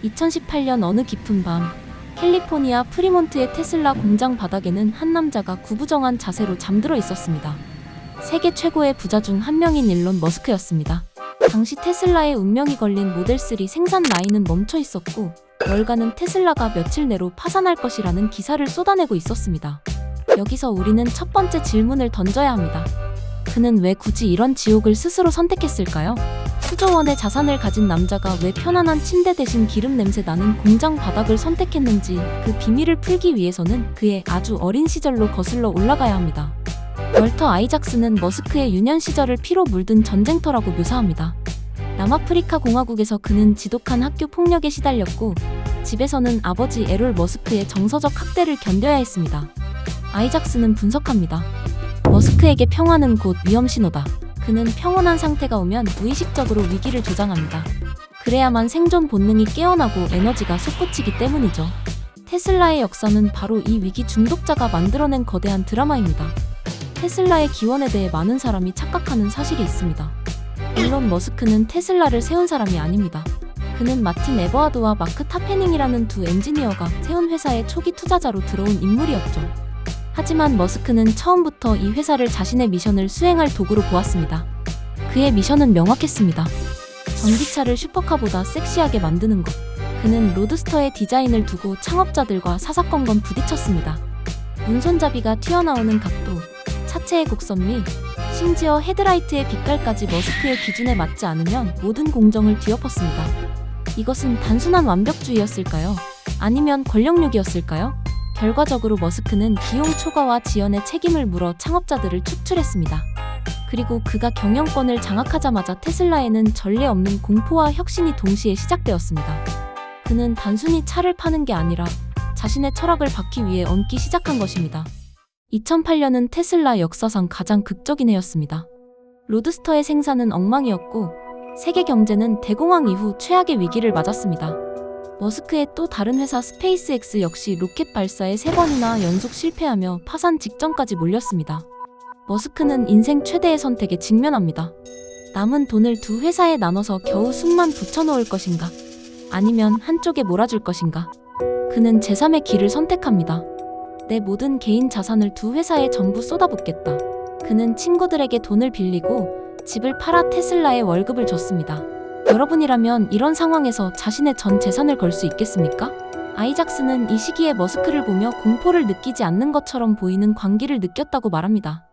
2018년 어느 깊은 밤, 캘리포니아 프리몬트의 테슬라 공장 바닥에는 한 남자가 구부정한 자세로 잠들어 있었습니다. 세계 최고의 부자 중 한 명인 일론 머스크였습니다. 당시 테슬라의 운명이 걸린 모델3 생산 라인은 멈춰 있었고, 월가는 테슬라가 며칠 내로 파산할 것이라는 기사를 쏟아내고 있었습니다. 여기서 우리는 첫 번째 질문을 던져야 합니다. 그는 왜 굳이 이런 지옥을 스스로 선택했을까요? 수조 원의 자산을 가진 남자가 왜 편안한 침대 대신 기름 냄새 나는 공장 바닥을 선택했는지, 그 비밀을 풀기 위해서는 그의 아주 어린 시절로 거슬러 올라가야 합니다. 월터 아이작스는 머스크의 유년 시절을 피로 물든 전쟁터라고 묘사합니다. 남아프리카 공화국에서 그는 지독한 학교 폭력에 시달렸고, 집에서는 아버지 에롤 머스크의 정서적 학대를 견뎌야 했습니다. 아이작스는 분석합니다. 머스크에게 평화는 곧 위험 신호다. 그는 평온한 상태가 오면 무의식적으로 위기를 조장합니다. 그래야만 생존 본능이 깨어나고 에너지가 솟구치기 때문이죠. 테슬라의 역사는 바로 이 위기 중독자가 만들어낸 거대한 드라마입니다. 테슬라의 기원에 대해 많은 사람이 착각하는 사실이 있습니다. 물론 머스크는 테슬라를 세운 사람이 아닙니다. 그는 마틴 에버하드와 마크 타페닝이라는 두 엔지니어가 세운 회사의 초기 투자자로 들어온 인물이었죠. 하지만 머스크는 처음부터 이 회사를 자신의 미션을 수행할 도구로 보았습니다. 그의 미션은 명확했습니다. 전기차를 슈퍼카보다 섹시하게 만드는 것. 그는 로드스터의 디자인을 두고 창업자들과 사사건건 부딪혔습니다. 문손잡이가 튀어나오는 각도, 차체의 곡선 및 심지어 헤드라이트의 빛깔까지 머스크의 기준에 맞지 않으면 모든 공정을 뒤엎었습니다. 이것은 단순한 완벽주의였을까요? 아니면 권력욕이었을까요? 결과적으로 머스크는 비용 초과와 지연의 책임을 물어 창업자들을 축출했습니다. 그리고 그가 경영권을 장악하자마자 테슬라에는 전례 없는 공포와 혁신이 동시에 시작되었습니다. 그는 단순히 차를 파는 게 아니라 자신의 철학을 받기 위해 얹기 시작한 것입니다. 2008년은 테슬라 역사상 가장 극적인 해였습니다. 로드스터의 생산은 엉망이었고, 세계 경제는 대공황 이후 최악의 위기를 맞았습니다. 머스크의 또 다른 회사 스페이스X 역시 로켓 발사에 3번이나 연속 실패하며 파산 직전까지 몰렸습니다. 머스크는 인생 최대의 선택에 직면합니다. 남은 돈을 두 회사에 나눠서 겨우 숨만 붙여놓을 것인가? 아니면 한쪽에 몰아줄 것인가? 그는 제3의 길을 선택합니다. 내 모든 개인 자산을 두 회사에 전부 쏟아붓겠다. 그는 친구들에게 돈을 빌리고 집을 팔아 테슬라에 월급을 줬습니다. 여러분이라면 이런 상황에서 자신의 전 재산을 걸 수 있겠습니까? 아이작스는 이 시기에 머스크를 보며 공포를 느끼지 않는 것처럼 보이는 광기를 느꼈다고 말합니다.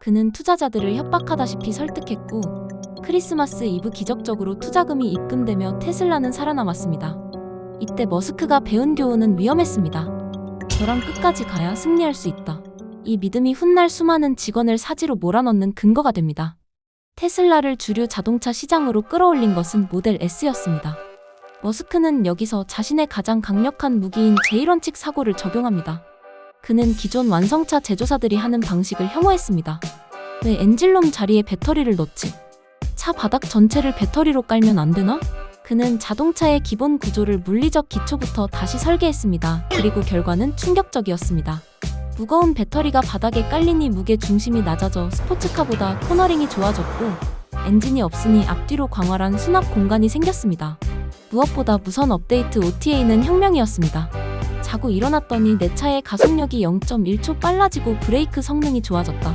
그는 투자자들을 협박하다시피 설득했고, 크리스마스 이브 기적적으로 투자금이 입금되며 테슬라는 살아남았습니다. 이때 머스크가 배운 교훈은 위험했습니다. 저랑 끝까지 가야 승리할 수 있다. 이 믿음이 훗날 수많은 직원을 사지로 몰아넣는 근거가 됩니다. 테슬라를 주류 자동차 시장으로 끌어올린 것은 모델 S였습니다. 머스크는 여기서 자신의 가장 강력한 무기인 J론칙 사고를 적용합니다. 그는 기존 완성차 제조사들이 하는 방식을 혐오했습니다. 왜 엔진룸 자리에 배터리를 넣지? 차 바닥 전체를 배터리로 깔면 안 되나? 그는 자동차의 기본 구조를 물리적 기초부터 다시 설계했습니다. 그리고 결과는 충격적이었습니다. 무거운 배터리가 바닥에 깔리니 무게 중심이 낮아져 스포츠카보다 코너링이 좋아졌고, 엔진이 없으니 앞뒤로 광활한 수납 공간이 생겼습니다. 무엇보다 무선 업데이트 OTA는 혁명이었습니다. 자고 일어났더니 내 차의 가속력이 0.1초 빨라지고 브레이크 성능이 좋아졌다.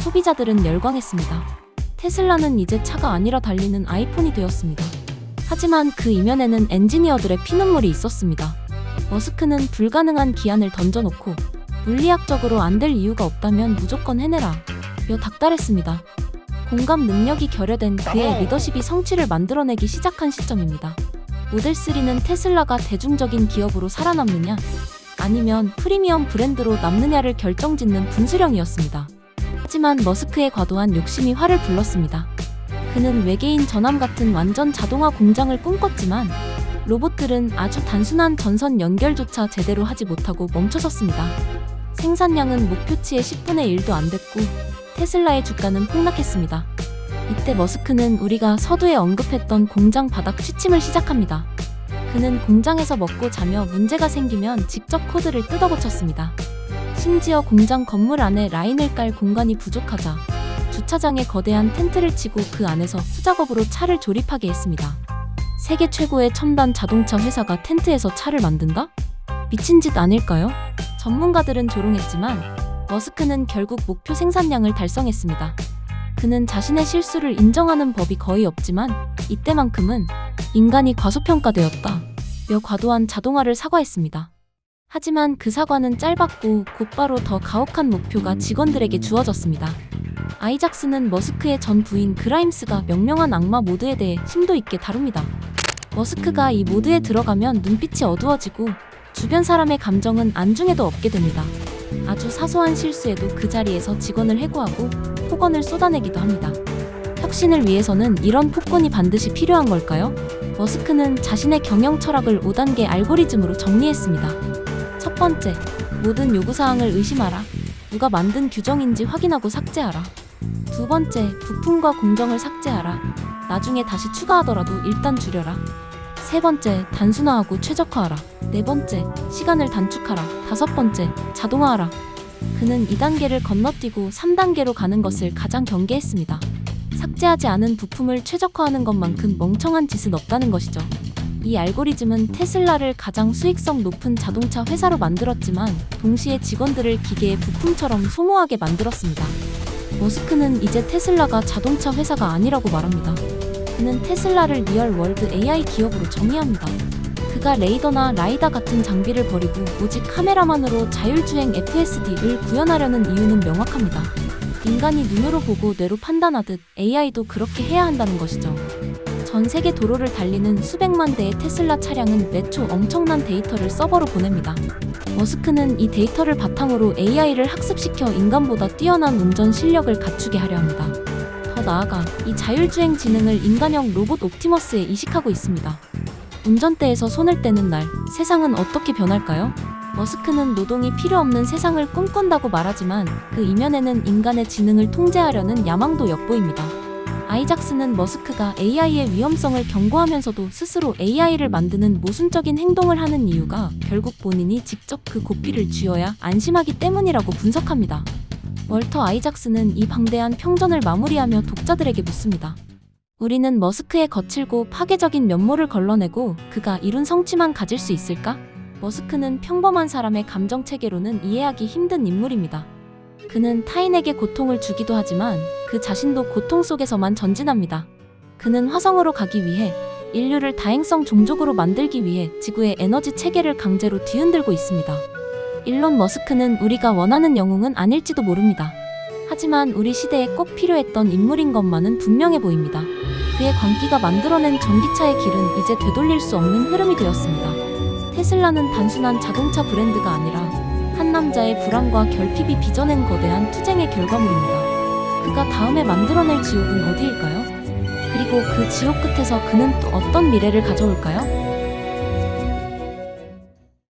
소비자들은 열광했습니다. 테슬라는 이제 차가 아니라 달리는 아이폰이 되었습니다. 하지만 그 이면에는 엔지니어들의 피눈물이 있었습니다. 머스크는 불가능한 기한을 던져놓고 물리학적으로 안 될 이유가 없다면 무조건 해내라 며 닥달했습니다. 공감 능력이 결여된 그의 리더십이 성취를 만들어내기 시작한 시점입니다. 모델3는 테슬라가 대중적인 기업으로 살아남느냐, 아니면 프리미엄 브랜드로 남느냐를 결정짓는 분수령이었습니다. 하지만 머스크의 과도한 욕심이 화를 불렀습니다. 그는 외계인 전함 같은 완전 자동화 공장을 꿈꿨지만, 로봇들은 아주 단순한 전선 연결조차 제대로 하지 못하고 멈춰섰습니다. 생산량은 목표치의 10분의 1도 안 됐고, 테슬라의 주가는 폭락했습니다. 이때 머스크는 우리가 서두에 언급했던 공장 바닥 취침을 시작합니다. 그는 공장에서 먹고 자며 문제가 생기면 직접 코드를 뜯어고쳤습니다. 심지어 공장 건물 안에 라인을 깔 공간이 부족하자 주차장에 거대한 텐트를 치고 그 안에서 수작업으로 차를 조립하게 했습니다. 세계 최고의 첨단 자동차 회사가 텐트에서 차를 만든다? 미친 짓 아닐까요? 전문가들은 조롱했지만 머스크는 결국 목표 생산량을 달성했습니다. 그는 자신의 실수를 인정하는 법이 거의 없지만 이때만큼은 인간이 과소평가되었다 며 과도한 자동화를 사과했습니다. 하지만 그 사과는 짧았고 곧바로 더 가혹한 목표가 직원들에게 주어졌습니다. 아이작스는 머스크의 전 부인 그라임스가 명명한 악마 모드에 대해 심도 있게 다룹니다. 머스크가 이 모드에 들어가면 눈빛이 어두워지고 주변 사람의 감정은 안중에도 없게 됩니다. 아주 사소한 실수에도 그 자리에서 직원을 해고하고 폭언을 쏟아내기도 합니다. 혁신을 위해서는 이런 폭군이 반드시 필요한 걸까요? 머스크는 자신의 경영 철학을 5단계 알고리즘으로 정리했습니다. 첫 번째, 모든 요구사항을 의심하라. 누가 만든 규정인지 확인하고 삭제하라. 두 번째, 부품과 공정을 삭제하라. 나중에 다시 추가하더라도 일단 줄여라. 세 번째, 단순화하고 최적화하라. 네 번째, 시간을 단축하라. 다섯 번째, 자동화하라. 그는 2단계를 건너뛰고 3단계로 가는 것을 가장 경계했습니다. 삭제하지 않은 부품을 최적화하는 것만큼 멍청한 짓은 없다는 것이죠. 이 알고리즘은 테슬라를 가장 수익성 높은 자동차 회사로 만들었지만 동시에 직원들을 기계의 부품처럼 소모하게 만들었습니다. 머스크는 이제 테슬라가 자동차 회사가 아니라고 말합니다. 그는 테슬라를 리얼월드 AI 기업으로 정의합니다. 그가 레이더나 라이다 같은 장비를 버리고 오직 카메라만으로 자율주행 FSD를 구현하려는 이유는 명확합니다. 인간이 눈으로 보고 뇌로 판단하듯 AI도 그렇게 해야 한다는 것이죠. 전 세계 도로를 달리는 수백만 대의 테슬라 차량은 매초 엄청난 데이터를 서버로 보냅니다. 머스크는 이 데이터를 바탕으로 AI를 학습시켜 인간보다 뛰어난 운전 실력을 갖추게 하려 합니다. 더 나아가 이 자율주행 지능을 인간형 로봇 옵티머스에 이식하고 있습니다. 운전대에서 손을 떼는 날, 세상은 어떻게 변할까요? 머스크는 노동이 필요 없는 세상을 꿈꾼다고 말하지만 그 이면에는 인간의 지능을 통제하려는 야망도 엿보입니다. 아이작스는 머스크가 AI의 위험성을 경고하면서도 스스로 AI를 만드는 모순적인 행동을 하는 이유가 결국 본인이 직접 그 고삐를 쥐어야 안심하기 때문이라고 분석합니다. 월터 아이작스는 이 방대한 평전을 마무리하며 독자들에게 묻습니다. 우리는 머스크의 거칠고 파괴적인 면모를 걸러내고 그가 이룬 성취만 가질 수 있을까? 머스크는 평범한 사람의 감정 체계로는 이해하기 힘든 인물입니다. 그는 타인에게 고통을 주기도 하지만 그 자신도 고통 속에서만 전진합니다. 그는 화성으로 가기 위해 인류를 다행성 종족으로 만들기 위해 지구의 에너지 체계를 강제로 뒤흔들고 있습니다. 일론 머스크는 우리가 원하는 영웅은 아닐지도 모릅니다. 하지만 우리 시대에 꼭 필요했던 인물인 것만은 분명해 보입니다. 그의 광기가 만들어낸 전기차의 길은 이제 되돌릴 수 없는 흐름이 되었습니다. 테슬라는 단순한 자동차 브랜드가 아니라 한 남자의 불안과 결핍이 빚어낸 거대한 투쟁의 결과물입니다. 그가 다음에 만들어낼 지옥은 어디일까요? 그리고 그 지옥 끝에서 그는 또 어떤 미래를 가져올까요?